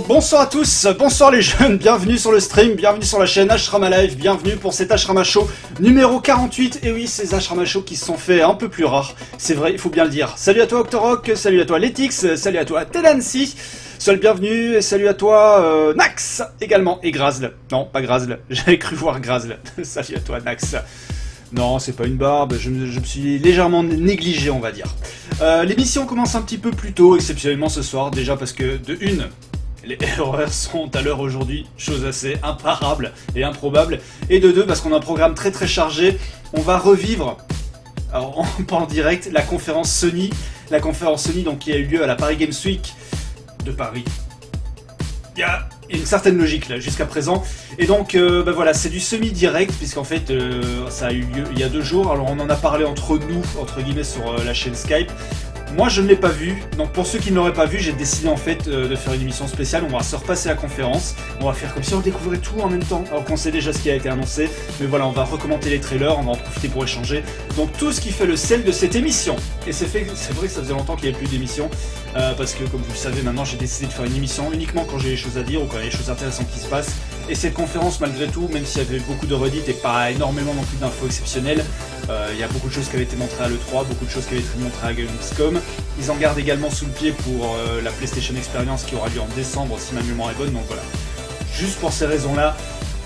Bonsoir à tous, bonsoir les jeunes, bienvenue sur le stream, bienvenue sur la chaîne Ashrama Live, bienvenue pour cet Ashrama Show numéro 48. Et oui, ces Ashrama Show qui se sont faits un peu plus rares, c'est vrai, il faut bien le dire. Salut à toi Octorok, salut à toi Letix, salut à toi Telancy, sois le bienvenu, et salut à toi Nax également, et Grazl. Non, pas Grazl, j'avais cru voir Grazl. Salut à toi Nax. Non, c'est pas une barbe, je me suis légèrement négligé, on va dire. L'émission commence un petit peu plus tôt, exceptionnellement ce soir, déjà parce que, de une, les horaires sont à l'heure aujourd'hui, chose assez imparable et improbable, et de deux, parce qu'on a un programme très très chargé, on va revivre, alors pas en direct, la conférence Sony donc, qui a eu lieu à la Paris Games Week de Paris. Il y a une certaine logique là jusqu'à présent, et donc voilà, c'est du semi-direct puisqu'en fait ça a eu lieu il y a 2 jours. Alors on en a parlé entre nous, entre guillemets, sur la chaîne Skype. Moi je ne l'ai pas vu, donc pour ceux qui ne l'auraient pas vu, j'ai décidé en fait de faire une émission spéciale. On va se repasser la conférence, on va faire comme si on découvrait tout en même temps, alors qu'on sait déjà ce qui a été annoncé, mais voilà, on va recommenter les trailers, on va en profiter pour échanger, donc tout ce qui fait le sel de cette émission. Et c'est vrai que ça faisait longtemps qu'il n'y avait plus d'émission, parce que comme vous le savez maintenant, j'ai décidé de faire une émission uniquement quand j'ai des choses à dire ou quand il y a des choses intéressantes qui se passent. Et cette conférence, malgré tout, même s'il y avait beaucoup de redites et pas énormément non plus d'infos exceptionnelles, il y a beaucoup de choses qui avaient été montrées à l'E3, beaucoup de choses qui avaient été montrées à Gamescom. Ils en gardent également sous le pied pour la PlayStation Experience qui aura lieu en décembre si ma mémoire est bonne, donc voilà. Juste pour ces raisons-là,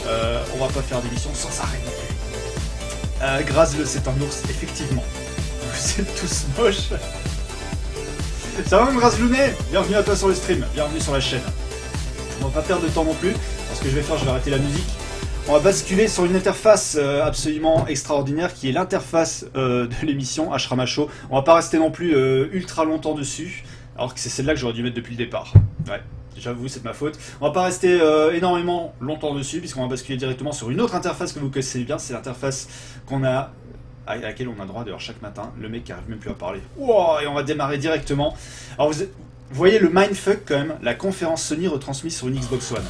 on va pas faire d'émission sans arrêt non plus. Grazl, c'est un ours, effectivement. Vous êtes tous moches. Ça va mon Grazlounet? Bienvenue à toi sur le stream, bienvenue sur la chaîne. On va pas perdre de temps non plus. Ce que je vais faire, je vais arrêter la musique. On va basculer sur une interface absolument extraordinaire qui est l'interface de l'émission Ashrama Show. On va pas rester non plus ultra longtemps dessus, alors que c'est celle-là que j'aurais dû mettre depuis le départ. Ouais, j'avoue, c'est de ma faute. On va pas rester énormément longtemps dessus, puisqu'on va basculer directement sur une autre interface que vous connaissez bien. C'est l'interface qu'on a, à laquelle on a droit d'ailleurs chaque matin. Le mec qui arrive même plus à parler. Wow, et on va démarrer directement. Alors vous voyez le mindfuck quand même, la conférence Sony retransmise sur une Xbox One.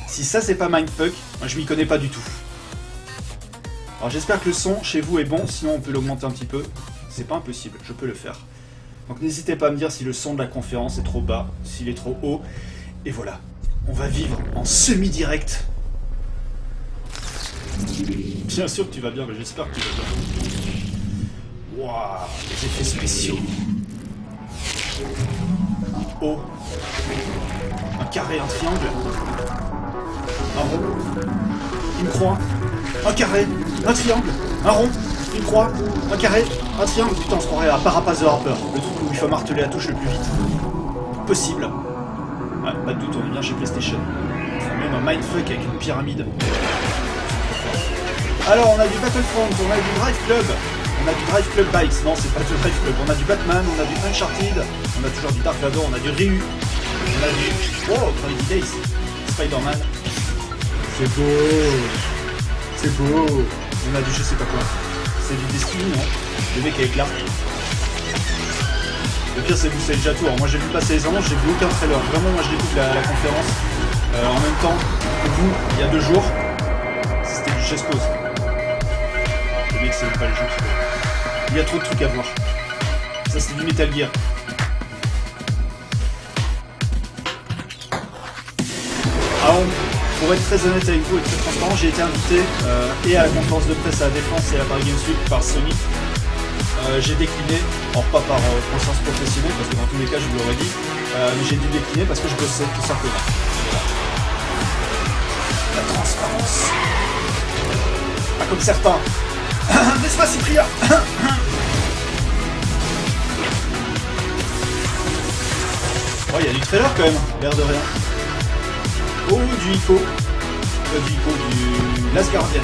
Si ça c'est pas mindfuck, moi je m'y connais pas du tout. Alors j'espère que le son chez vous est bon, sinon on peut l'augmenter un petit peu. C'est pas impossible, je peux le faire. Donc n'hésitez pas à me dire si le son de la conférence est trop bas, s'il est trop haut. Et voilà, on va vivre en semi-direct. Bien sûr que tu vas bien, mais j'espère que tu vas bien. Waouh, les effets spéciaux. Oh, un carré, un triangle, un rond, une croix, un carré, un triangle, un rond, une croix, un carré, un triangle. Putain, on se croirait à Parapaz the Harper, le truc où il faut marteler la touche le plus vite possible. Ouais, pas de doute, on est bien chez PlayStation. Enfin, même un mindfuck avec une pyramide. Alors, on a du Battlefront, on a du Drive Club. On a du Drive Club Bikes, non c'est pas du Drive Club, on a du Batman, on a du Uncharted, on a toujours du Dark Vador, on a du Ryu, on a du... Oh, Trinity Days, Spider-Man. C'est beau. C'est beau. On a du je sais pas quoi. C'est du Destiny, non? Le mec avec l'arc. Le pire c'est que vous savez déjà tout, alors moi j'ai vu passer les annonces, j'ai vu aucun trailer, vraiment moi je découvre la conférence en même temps que vous, il y a 2 jours. C'était du Just Cause. Le mec c'est même pas les jeux qui veulent. Il y a trop de trucs à voir. Ça c'est du Metal Gear. Alors, pour être très honnête avec vous et très transparent, j'ai été invité et à la conférence de presse à la Défense et à la Paris Games Week par Sony. J'ai décliné, alors pas par conscience professionnelle, parce que dans tous les cas je vous l'aurais dit, mais j'ai dû décliner parce que je bossais tout simplement. Voilà. La transparence. Pas comme certains. N'est-ce pas Cyprien? Oh, il y a du trailer quand même, l'air de rien. Oh, du Last Guardian.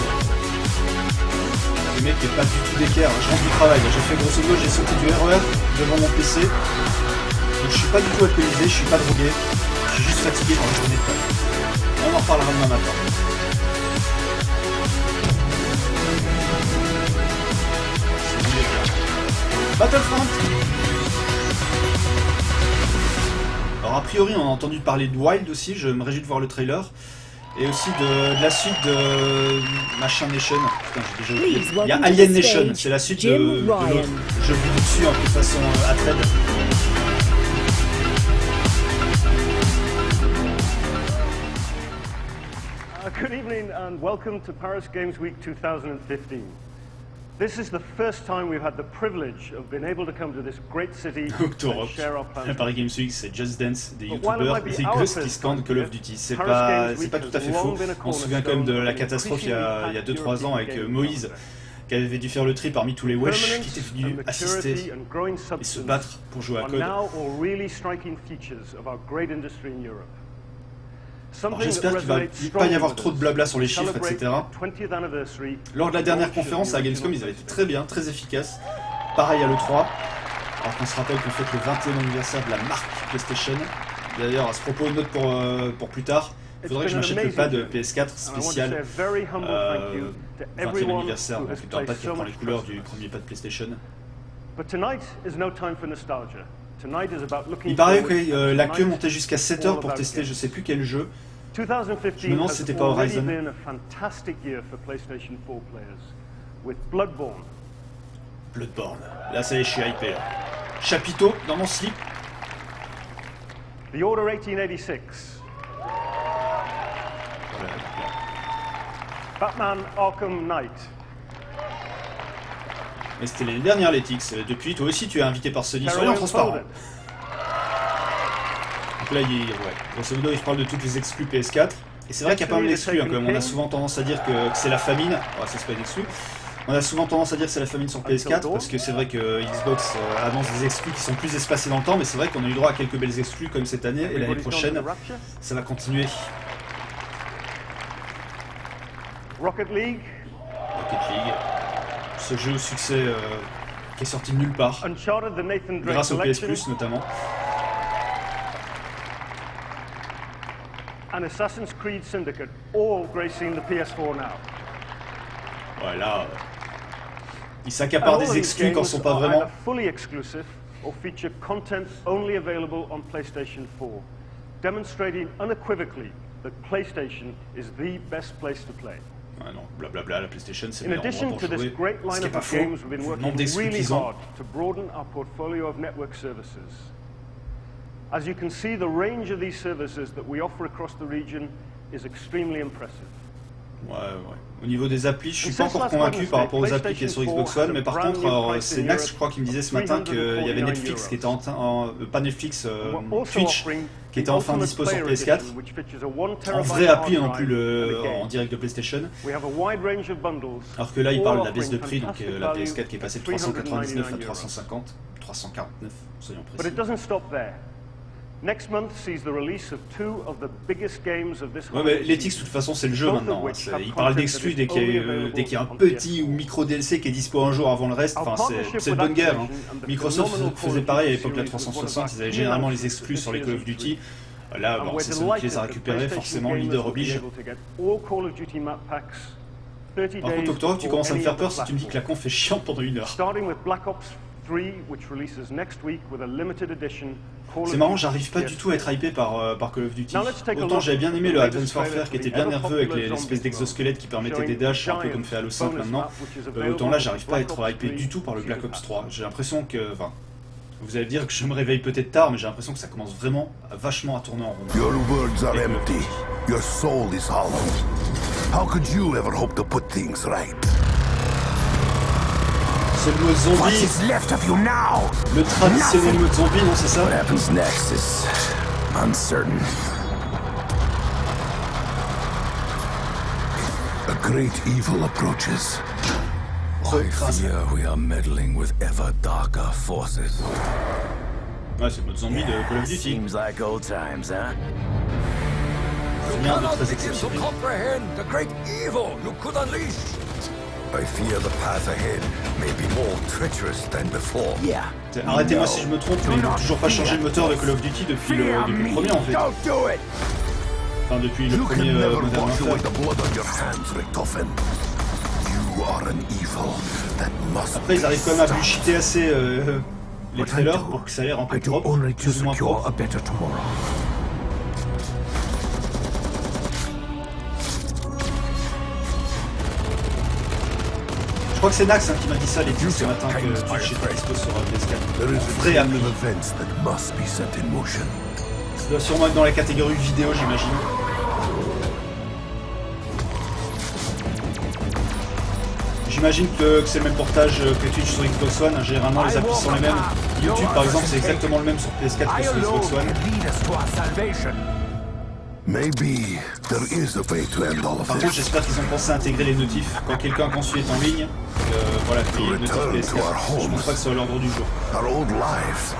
Le mec est pas du tout d'équerre, je rentre du travail. J'ai fait grosso modo, j'ai sauté du RER devant mon PC. Donc je suis pas du tout alcoolisé, je suis pas drogué. Je suis juste fatigué dans la journée de taf. On en reparlera demain matin. Battlefront. Alors a priori on a entendu parler de Wild aussi, je me réjouis de voir le trailer. Et aussi de la suite de Machin Nation. Putain, j'ai déjà oublié. Il y a Alien Nation, c'est la suite de l'autre jeu vidéo dessus un peu façon Atred. Good evening and welcome to Paris Games Week 2015. This is the first time we've had the privilege of being able to come to this great city and share our plans. Paris Games Week, c'est Just Dance, des youtubeurs, des gosses qui scandent Call of Duty. C'est pas tout à fait faux. On se souvient quand même de la catastrophe il y a 2-3 ans avec Moïse, qui avait dû faire le tri parmi tous les wesh qui étaient venus assister et se battre pour jouer à Code. Alors j'espère qu'il va pas y avoir trop de blabla sur les chiffres, etc. Lors de la dernière conférence à Gamescom, ils avaient été très bien, très efficaces. Pareil à l'E3. Alors qu'on se rappelle qu'on fête le 21e anniversaire de la marque PlayStation. D'ailleurs, à ce propos, une note pour plus tard. Il faudrait que je m'achète le pad PS4 spécial 20e anniversaire, donc un pad qui reprend les couleurs du premier pad PlayStation. Il paraît que la queue montait jusqu'à 7 heures pour tester je sais plus quel jeu. Je me demande si c'était pas Horizon. Bloodborne. Là, ça y est, je suis hypé. Là. Chapiteau dans mon slip. The Order 1886. Batman Arkham Knight. Mais c'était l'année dernière, Letix. Depuis, toi aussi, tu es invité par Sony. Soyons transparents. Donc là, grosso modo, il parle de toutes les exclus PS4. Et c'est vrai qu'il y a pas mal d'exclus. Hein, comme on a souvent tendance à dire que c'est la famine. Ouais, ça, c'est pas une exclu. On a souvent tendance à dire que c'est la famine sur PS4. Parce que c'est vrai que Xbox annonce des exclus qui sont plus espacés dans le temps. Mais c'est vrai qu'on a eu droit à quelques belles exclus comme cette année. Et l'année prochaine, ça va continuer. Rocket League. Ce jeu au succès qui est sorti de nulle part, grâce au PS Plus notamment. And Assassin's Creed Syndicate, all gracing the PS4 now. Voilà, ils s'accaparent des exclus quand ils sont pas vraiment. Fully exclusive or feature content only available on PlayStation 4, demonstrating unequivocally that PlayStation is the best place to play. Ah non, blablabla, la PlayStation c'est le meilleur endroit pour jouer, ce qui est pas faux, le nombre d'exclus qu'ils ont. As you can see, the range of these services that we offer across the region is extremely impressive. Ouais. Au niveau des applis, je suis pas encore convaincu par rapport aux applis qui est sur Xbox One, mais par contre, c'est Nax, je crois, qui me disait ce matin qu'il y avait Netflix qui était pas Netflix, Twitch, qui était enfin dispo sur PS4. En vraie appli, non plus en direct de PlayStation. Alors que là, il parle de la baisse de prix, donc la PS4 qui est passée de 399 à 349, soyons précis. Next month sees the release of two of the biggest games of this. Ouais, mais l'Etix, de toute façon, c'est le jeu maintenant. Il parle d'exclus dès qu'il y a un petit ou micro DLC qui est dispo un jour avant le reste. Enfin, c'est de bonne guerre. Hein. Microsoft faisait pareil à l'époque de la 360. Ils avaient généralement les exclus sur les Call of Duty. Là, bon, c'est Sony qui les a récupérés. Forcément, le leader oblige. Par contre, Octorok, tu commences à me faire peur si tu me dis que la conf est chiante pendant 1 heure. C'est marrant, j'arrive pas du tout à être hypé par Call of Duty. Autant j'avais bien aimé le Advanced Warfare qui était bien nerveux avec l'espèce d'exosquelette qui permettait des dashs, un peu comme fait Halo 5 maintenant. Autant là, j'arrive pas à être hypé du tout par le Black Ops 3. J'ai l'impression que... Enfin, vous allez dire que je me réveille peut-être tard, mais j'ai l'impression que ça commence vraiment vachement à tourner en rond. Your words are empty. Your soul is hollow. How could you ever hope to put things right? C'est le mode zombie. Le traditionnel mode zombie, non, c'est ça? What happens next is uncertain. A great evil approaches. I fear we are meddling with ever darker forces. Ouais, c'est le mode zombie de Call of Duty. Seems like old times, huh? Rien de très exceptionnel. I fear the path ahead may be more treacherous than before. Yeah. Arrêtez-moi si je me trompe, mais ils n'ont toujours pas changé le moteur de Call of Duty depuis le premier en fait. Enfin depuis le premier Modern Warfare. Après ils arrivent quand même à bullshiter assez les trailers pour que ça ait l'air un peu propre, plus ou moins propre. Je crois que c'est Nax qui m'a dit ça les tirs ce matin que Twitch était dispo sur PS4. Vrai ami. Ça doit sûrement être dans la catégorie vidéo, j'imagine. J'imagine que c'est le même portage que Twitch sur Xbox One. Généralement, les appuis sont les mêmes. YouTube, par exemple, c'est exactement le même sur PS4 que sur Xbox One. Maybe there is a way to end all of Par contre, this. j'espère qu'ils ont pensé à intégrer les notifs. Quand quelqu'un qu'on suit est en ligne, voilà, qu'il y ait les notifs PS4. Je pense pas que ce soit l'ordre du jour. Our old lives.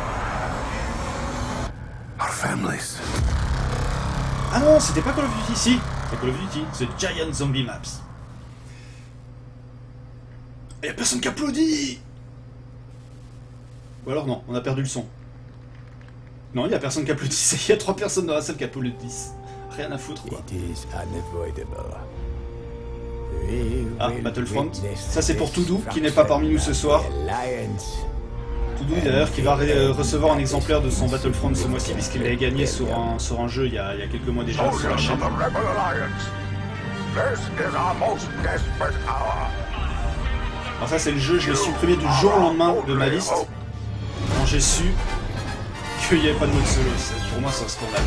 Our families. Ah non, c'était pas Call of Duty, si. C'est Call of Duty, c'est Giant Zombie Maps. Et y'a personne qui applaudit. Ou alors non, on a perdu le son. Non, il y a personne qui applaudit. Il y a 3 personnes dans la salle qui applaudissent. Rien à foutre, quoi. Ah, Battlefront. Ça, c'est pour Toudou, qui n'est pas parmi nous ce soir. Toudou, d'ailleurs, qui va recevoir un exemplaire de son Battlefront ce mois-ci, puisqu'il l'a gagné sur un jeu il y a quelques mois déjà sur la chaîne. Alors ça, c'est le jeu, je l'ai supprimé du jour au lendemain de ma liste, quand j'ai su qu'il n'y avait pas de mode solo. Pour moi, c'est un scandale.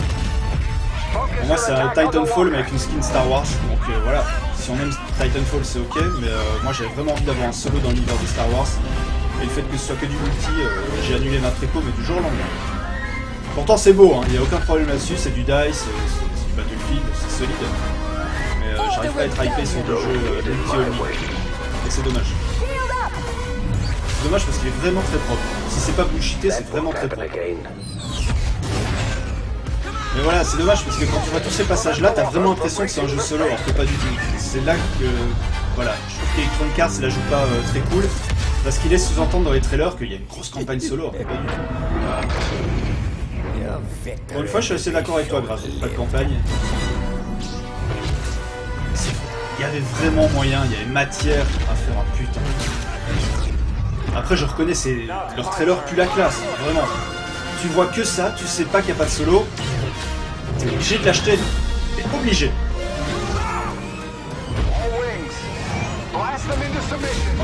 Pour moi, c'est un Titanfall, mais avec une skin Star Wars. Donc voilà, si on aime Titanfall, c'est ok, mais moi, j'avais vraiment envie d'avoir un solo dans l'univers de Star Wars. Et le fait que ce soit que du multi, j'ai annulé ma préco, mais du jour au lendemain. Pourtant, c'est beau, hein, il n'y a aucun problème là-dessus, c'est du DICE, c'est du Battlefield, c'est solide. Mais j'arrive pas à être hypé sur des jeux de multi only. Et c'est dommage. C'est dommage parce qu'il est vraiment très propre. Si c'est pas bullshité, c'est vraiment très propre. Mais voilà, c'est dommage parce que quand tu vois tous ces passages-là, t'as vraiment l'impression que c'est un jeu solo, alors que pas du tout. C'est là que... Voilà, je trouve qu'Electronic Arts, la joue pas très cool, parce qu'il laisse sous-entendre dans les trailers qu'il y a une grosse campagne solo, alors que pas du tout. Pour une fois, je suis assez d'accord avec toi, Grave. Pas de campagne. Il y avait vraiment moyen, il y avait matière à faire un putain. Après, je reconnais, leur trailer pue la classe, vraiment. Tu vois que ça, tu sais pas qu'il n'y a pas de solo, t'es obligé de l'acheter, t'es obligé.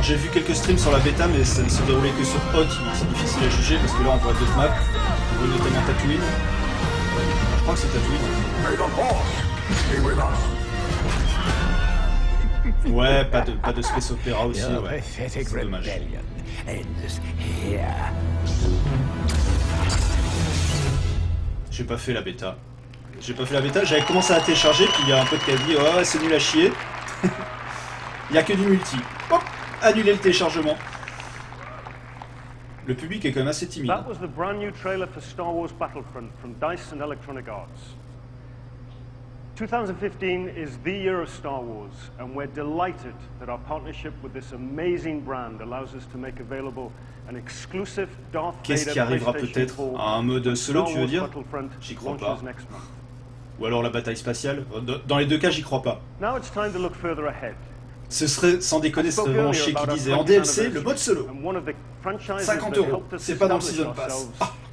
J'ai vu quelques streams sur la bêta, mais ça ne se déroulait que sur Hot, donc c'est difficile à juger parce que là on voit d'autres maps, on voit notamment Tatooine. Je crois que c'est Tatooine. Ouais, pas de space opéra aussi, ouais. C'est dommage. J'ai pas fait la bêta. J'avais commencé à la télécharger, puis il y a un pote qui a dit « Oh, c'est nul à chier ». Il n'y a que du multi. Hop, annuler le téléchargement. Le public est quand même assez timide. That was the brand new trailer for Star Wars Battlefront from DICE and Electronic Arts. 2015 is the year of Star Wars, and we're delighted that our partnership with this amazing brand allows us to make available an exclusive Darth Vader. Qu'est-ce qui arrivera peut-être à un mode solo, tu veux dire? J'y crois pas. Ou alors la bataille spatiale. Dans les deux cas, j'y crois pas. Now it's time to look further ahead. Ce serait, sans déconner, ce serait vraiment chier qui disait en DLC, le mode solo. 50 €, c'est pas dans le Season Pass.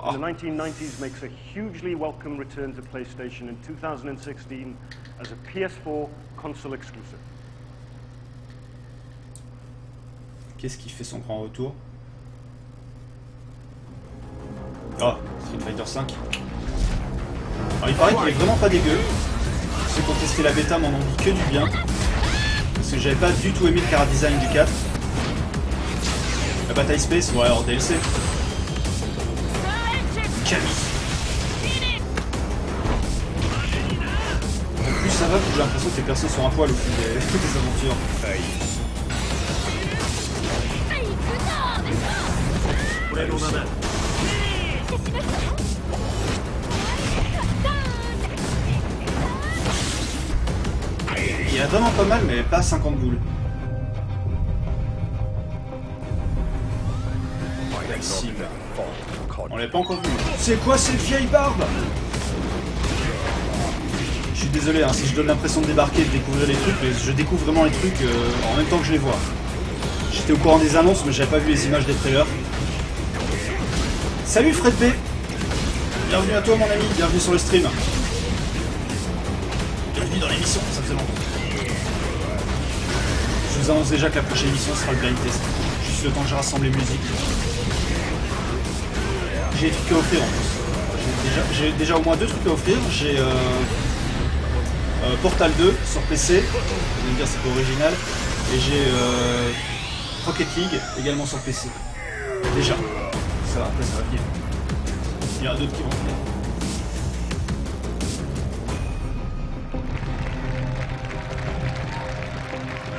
In the 1990s makes a hugely welcome return to PlayStation in 2016 as a PS4 console exclusive. Qu'est-ce qui fait son grand retour? Ah, Street Fighter 5. Alors il paraît qu'il est vraiment pas dégueu. Ceux qui ont testé la bêta m'en ont dit que du bien. Parce que j'avais pas du tout aimé le chara design du 4. La bataille space, ouais, hors DLC. Camille. En plus ça va, j'ai l'impression que les persos sont un poil au fil des aventures. Il y a vraiment pas mal, mais pas 50 boules. On l'a pas encore vu. C'est quoi cette vieille barbe? Je suis désolé hein, si je donne l'impression de débarquer et de découvrir les trucs, mais je découvre vraiment les trucs en même temps que je les vois. J'étais au courant des annonces, mais j'avais pas vu les images des trailers. Salut Fred B. Bienvenue à toi mon ami, bienvenue sur le stream. Bienvenue dans l'émission, ça faisait longtemps. Je vous annonce déjà que la prochaine émission sera le blind test. Juste le temps que je rassemble les musiques. J'ai des trucs à offrir en plus. J'ai déjà au moins 2 trucs à offrir. J'ai Portal 2 sur PC. Vous allez me dire c'est pas original. Et j'ai Rocket League, également sur PC. Déjà. Ça, après ça va venir. Il y en a d'autres qui vont venir.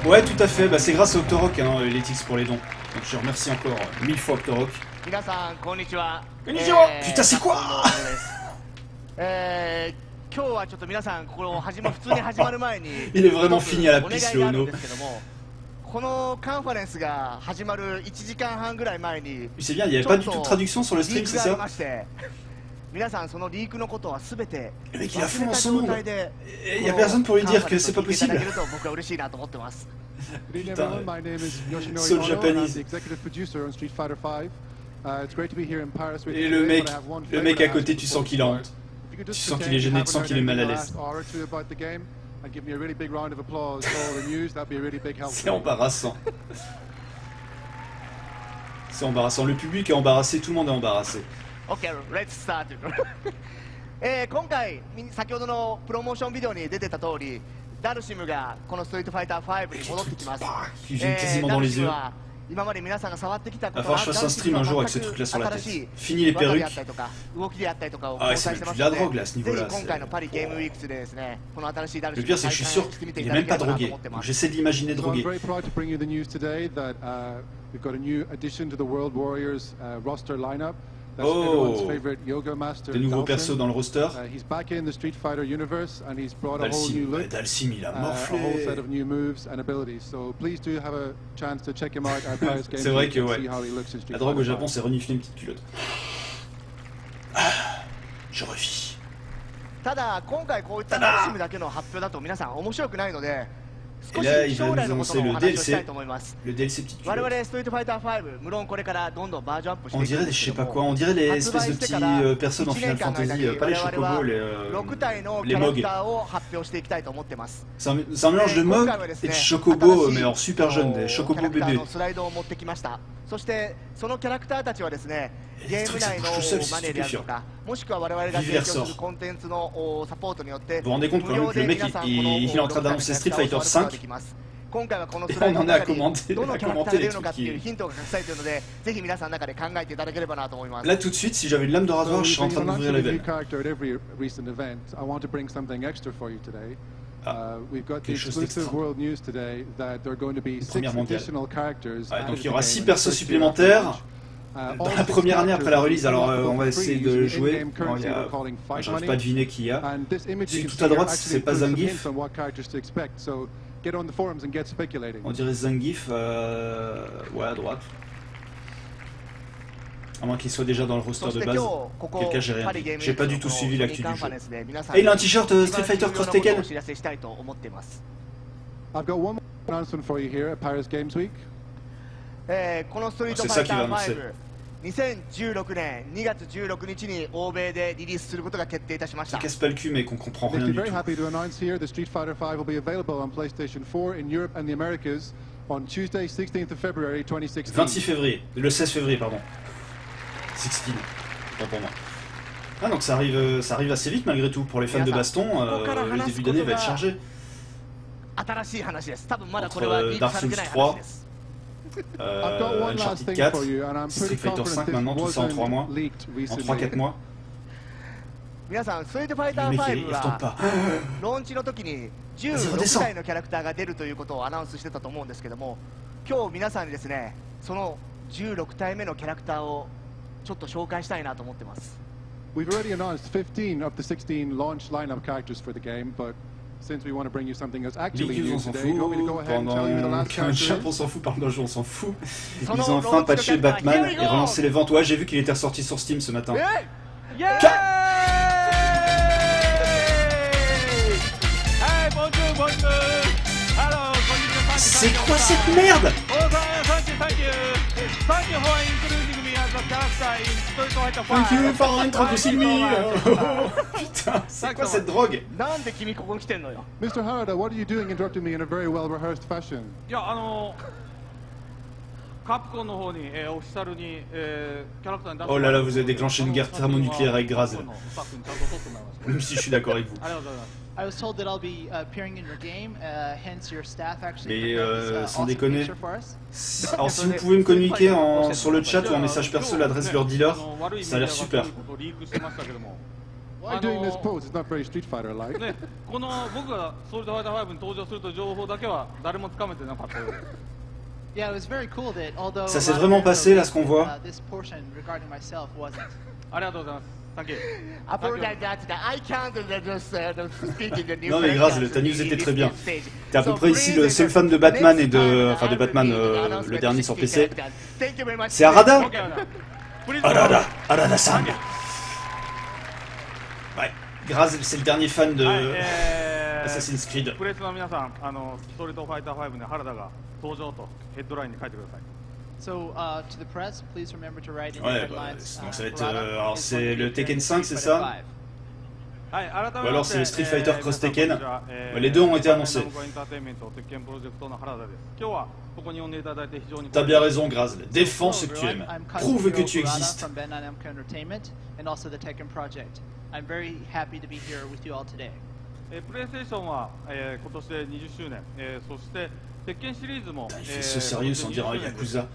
Ouais, tout à fait. Bah, c'est grâce à Octorok, hein, les tics pour les dons. Donc je remercie encore 1000 fois Octorok. Konnichiwa. Putain, c'est quoi? Il est vraiment fini à la piste, le Ono. C'est bien, il n'y avait pas du tout de traduction sur le stream, c'est ça? Le mec, il a fond dans son monde. Et il n'y a personne pour lui dire que c'est pas possible. Putain, Soul Japanese. Et le mec à côté, tu sens qu'il a honte. Tu sens qu'il est gêné, tu sens qu'il est mal à l'aise. C'est embarrassant. C'est embarrassant. Le public est embarrassé, tout le monde est embarrassé. Ok, let's start. 今回、先ほどのプロモーションビデオに出てた通り、ダルシムがこのストリートファイター5に戻ってきます。ダルシムは今まで皆さんが触ってきたことは、ダルシムは全く新しい技であったりとか、動きであったりとかを公開してますので、ぜひ今回のパリゲームウィークスでですね、この新しいダルシムを体感してみていただければなと思ってます。J'essaie de l'imaginer drogué. I'm very proud to bring you the news today that we've got a new addition to the World Warriors roster lineup. That's everyone's favorite yoga master. Des nouveaux persos dans le roster. He's back in the Street Fighter universe and he's brought a whole new look. Dalsim, il a morflé. A whole set of new moves and abilities. So please do have a chance to check him out at Paris Games. C'est vrai que ouais. See how he looks in Street La drogue au Fighter Japon, c'est renifler une petite culotte. Je revis. ただ今回こういったダルシムだけの発表だと皆さん面白くないので。少し là, il va 将来 nous のこと annoncer もお le 話をしたい DLC. と思います。 Le DLC petite 我 culotte. 々ストリートファイター5、無論これからどんどんバージョンアップしていく On ん dirait で des す je け sais ど pas も、 quoi, on dirait les 発 espèces 売 de して petits から persos dans 1 年 Final 間の間 Fantasy, に pas les 我々 chocobos, は les 6体のキ les ャラク Mog. ターを発表していきたいと思ってます。 C'est un mélange de Mog et de Chocobo, mais alors super jeune, des Chocobo キャラクター bébés. のスライドを持ってきました。そしてそのキャラクターたちはですね、ゲーム内のマネーであるとか、もしくは我々が提供するコンテンツのサポートによって、 Vous vous rendez compte quand même que le mec il est en train d'annoncer Street Fighter 5 今回はこの et スライ on ド en の a 中に commenté, どの on a キャラクター commenté が出 les るのか trucs っていう qui... ヒントが隠されているので、ぜひ皆さんの中で考えていただければなと思います Là tout de suite, si j'avais une lame de rasoir, So je serais en we've train been d'ouvrir les announcing a new veines. character at every recent event. I want to bring something extra for you today. We've got the quelque chose exclusive d'extra. world news today that there are going to be 6 Première mondiale. additional characters. Ouais, added donc to il y aura the 6 game persos in the first year supplémentaires after launch. dans All la six première année après la characters release. Alors will on va be essayer free de using jouer. in-game Alors, currency we're calling fight j'arrive money. pas à deviner qui il y a. And this image C'est you tout can à see droite, actually c'est pas includes some Zangief. hints on what characters to expect. So get on the forums and get speculating. On dirait Zangief, ouais à droite. À moins qu'il soit déjà dans le roster そし de て base. 今日ここ Quelqu'un j'ai rien パリゲー dit. ム J'ai pas ウィ du ー tout クの suivi ソニ l'actu ーカ du ンファ jeu. レンスで皆さん Et に il a un t-shirt 一 Street 番 Fighter 重要 Cross なことを Tekken. お知らせしたいと思っています I've got one more announcement for you here at Paris Games Week. このストリートファイター5 2016年2月16日に欧米でリリースすることが決定いたしました Qui casse pas le cul mais qu'on comprend Makes rien me du very tout. happy to announce here the Street Fighter V will be available on PlayStation 4 in Europe and the Americas on Tuesday, 16th of February 2016. 26 février, le 16 février pardon. 16, autant pour moi. Ah donc ça arrive assez vite malgré tout pour les fans de baston, le début d'année va être chargé. 新しい話です多分まだこれは Entre リークされてない話です I've got one last Uncharted thing 4, for you, and I'm Street pretty Fighter 5 confident maintenant, tout this ça en 3 mois, wasn't leaked en recently. 3-4 mois. 皆さんストリートファイターLe mec 5 il retombe は pas. ローンチの時にredescend 16体のキャラクターが出るということをアナウンスしてたと思うんですけども今日皆さんにですねその16体目のキャラクターをちょっと紹介したいなと思ってます We've already announced 15 of the 16 launch lineup characters for the game, but since we want to bring you something that's actually League new on s'en today, you want me to go fout, ahead and tell you the pendant last 15 character Japon is? s'en fout, pendant le jeu on s'en fout. Ils Son ont nom, enfin Lord patché Kaka, Batman here we et go. relancé les ventes. Ouais j'ai vu qu'il était ressorti sur Steam ce matin. C'est quoi cette merde? Thank you for introducing me. Putain, c'est quoi cette drogue? なんで君ここに来てんのよ Mr. Harada, what are you doing interrupting me in a very well rehearsed fashion? いや Oh là là, vous avez déclenché une guerre thermonucléaire avec Graz. Même si je suis d'accord avec vous. I was told that I'll be appearing in your game, hence your staff actually. Mais sans awesome déconner. picture for us. Alors si vous pouvez me communiquer sur le chat ou en message perso l'adresse de leur dealer, ça a l'air super. Why doing this pose? It's not very Street Fighter-like. Yeah, it was very cool that although Ça s'est vraiment passé là ce qu'on voit. This portion regarding myself wasn't. Non mais Graz, ta news était très bien. T'es à peu près ici le seul fan de Batman et enfin de Batman le dernier sur PC. C'est Arada. Arada-san. Ouais, Graz c'est le dernier fan de Assassin's Creed. So to the press, please remember to write in the Ouais, headlines. donc ça va être alors c'est le Tekken 5, c'est ça? Ou alors c'est le Street Fighter Cross Tekken. Les deux ont été annoncés. T'as bien raison, Graz. Défends ce que tu aimes. Prouve que tu existes. I'm very happy to be here with you all today. PlayStation は今年で20周年、そして鉄拳シリーズも Il fait ce sérieux sans dire Yakuza.